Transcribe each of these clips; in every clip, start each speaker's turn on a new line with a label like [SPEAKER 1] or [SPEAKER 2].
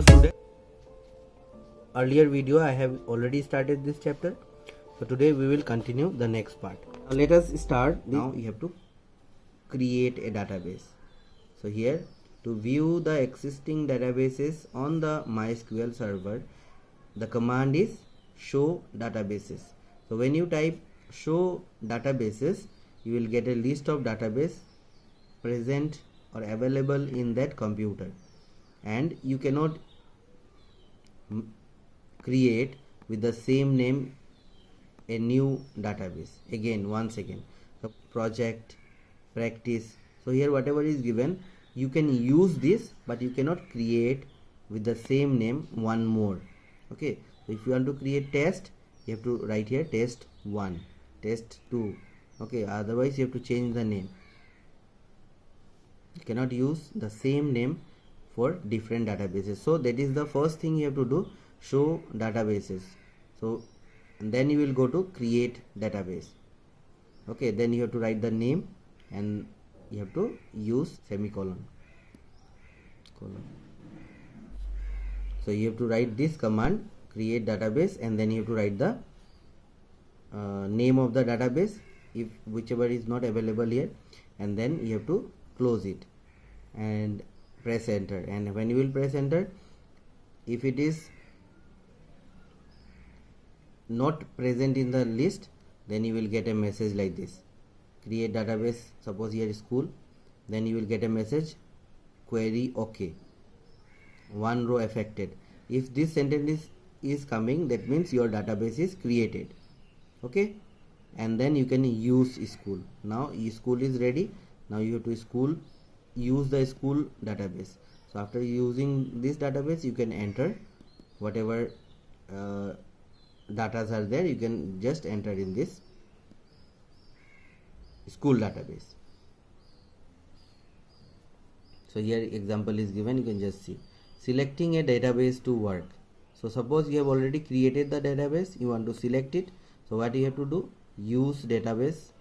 [SPEAKER 1] Hello student, earlier video I have already started this chapter, so today we will continue the next part. Now let us start. Now you have to create a database. So here, to view the existing databases on the MySQL server, the command is show databases. So when you type show databases, you will get a list of database present or available in that computer, and you cannot create with the same name a new database again. Once again, so project, practice, so here whatever is given you can use this, but you cannot create with the same name one more. Okay, so if you want to create test, you have to write here test 1, test 2. Okay, otherwise you have to change the name. You cannot use the same name for different databases. So that is the first thing you have to do, show databases. So and then you will go to create database. Okay, then you have to write the name and you have to use semicolon. So you have to write this command, create database, and then you have to write the name of the database, if whichever is not available here, and then you have to close it and press enter. And when you will press enter, if it is not present in the list, then you will get a message like this, create database. Suppose here is school, then you will get a message, query okay, one row affected. If this sentence is coming, that means your database is created. Okay, and then you can use school. Now school is ready. Now you have to use the school database. So after using this database, you can enter whatever datas are there. You can just enter in this school database. So here example is given, you can just see. Selecting a database to work. So suppose you have already created the database, you want to select it. So what you have to do, use database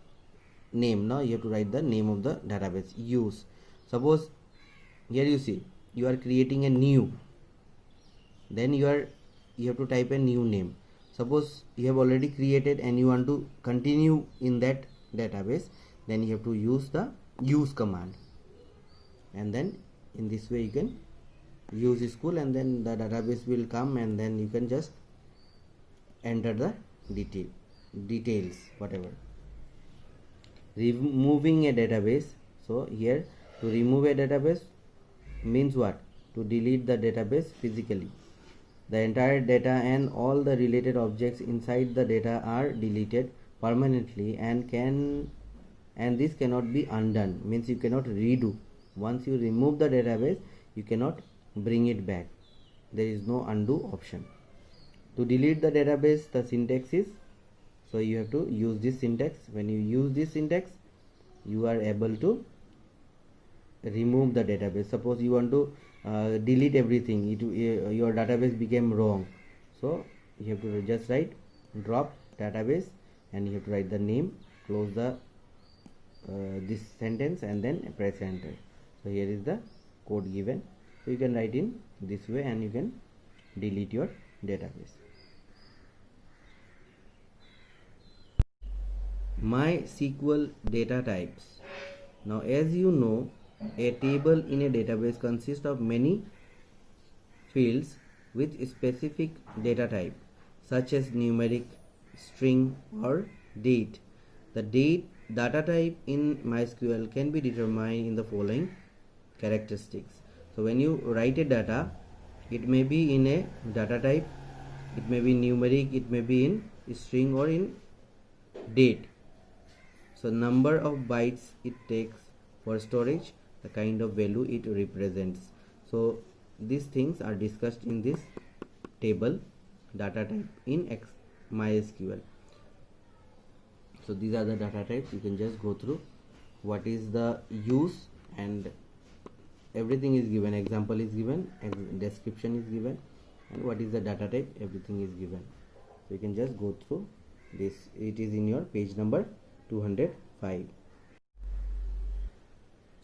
[SPEAKER 1] name. Now you have to write the name of the database, use. Suppose here you see you are creating a new, then you have to type a new name. Suppose you have already created and you want to continue in that database, then you have to use the use command, and then in this way you can use school, and then the database will come, and then you can just enter the details whatever. Removing a database. So here, to remove a database means what? To delete the database physically. The entire data and all the related objects inside the data are deleted permanently, and this cannot be undone, means you cannot redo. Once you remove the database, you cannot bring it back. There is no undo option. To delete the database, the syntax is, so you have to use this syntax. When you use this syntax, you are able to remove the database. Suppose you want to delete everything, your database became wrong, so you have to just write drop database, and you have to write the name, close the this sentence, and then press enter. So here is the code given. So you can write in this way, and you can delete your database. MySQL data types. Now as you know, a table in a database consists of many fields with specific data type, such as numeric, string, or date. The data type in MySQL can be determined in the following characteristics. So when you write a data, it may be in a data type, it may be numeric, it may be in string, or in date. So number of bytes it takes for storage, the kind of value it represents. So these things are discussed in this table, data type in MySQL. So these are the data types. You can just go through what is the use, and everything is given. Example is given, description is given, and what is the data type, everything is given. So you can just go through this. It is in your page number 205.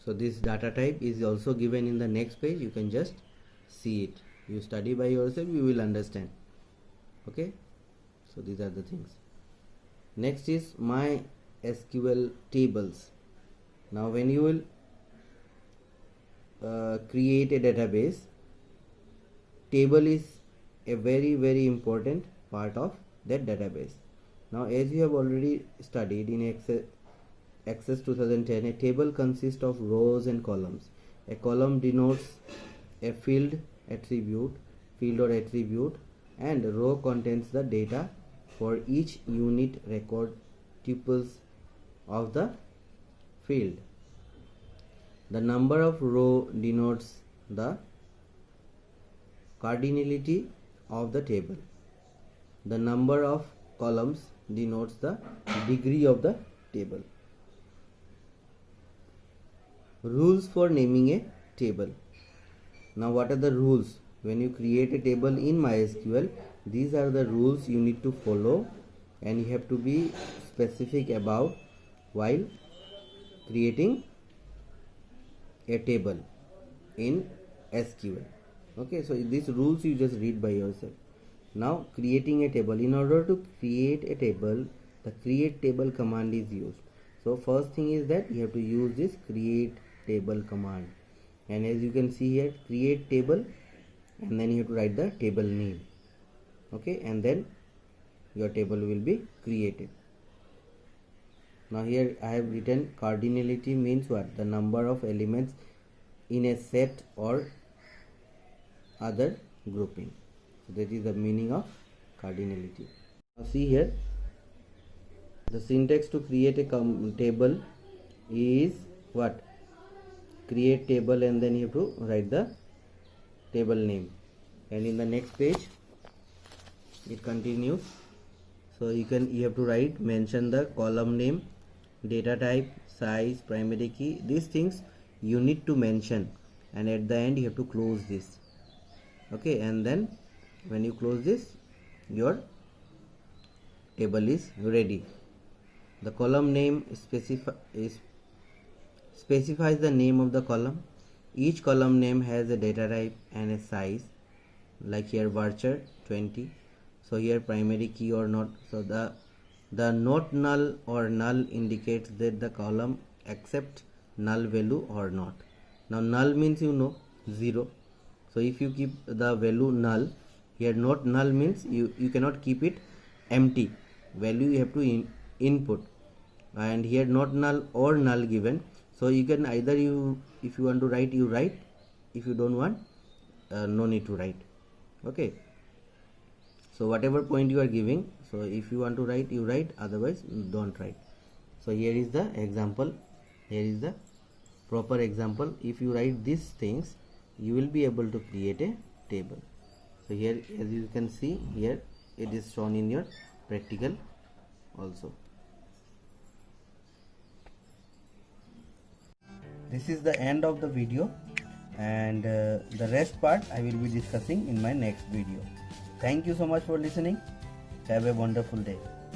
[SPEAKER 1] So this data type is also given in the next page. You can just see it. You study by yourself, you will understand. Okay, so these are the things. Next is MySQL tables. Now when you will create a database, table is a very important part of that database. Now as you have already studied in Access 2010, a table consists of rows and columns. A column denotes a field or attribute, and a row contains the data for each unit record tuples of the field. The number of row denotes the cardinality of the table. The number of columns denotes the degree of the table. Rules for naming a table. Now what are the rules? When you create a table in MySQL, these are the rules you need to follow, and you have to be specific about while creating a table in SQL. Okay, so these rules you just read by yourself. Now creating a table. In order to create a table, the create table command is used. So first thing is that you have to use this create table command, and as you can see here, create table, and then you have to write the table name. Okay, and then your table will be created. Now here I have written cardinality means what? The number of elements in a set or other grouping. So that is the meaning of cardinality. Now see here, the syntax to create a table is what? Create table, and then you have to write the table name, and in the next page it continues. So you have to write, mention the column name, data type, size, primary key. These things you need to mention, and at the end you have to close this. Okay, and then when you close this, your table is ready. The column name specifies the name of the column. Each column name has a data type and a size, like here varchar 20. So here primary key or not. So the not null or null indicates that the column accepts null value or not. Now null means 0. So if you keep the value null, here not null means you cannot keep it empty. Value you have to input, and here not null or null given. So you can either if you want to write, you write. If you don't want, no need to write. Okay, so whatever point you are giving, so if you want to write, you write, otherwise don't write. So here is the example, here is the proper example. If you write these things, you will be able to create a table. So here, as you can see here, it is shown in your practical also. This is the end of the video, and the rest part I will be discussing in my next video. Thank you so much for listening. Have a wonderful day.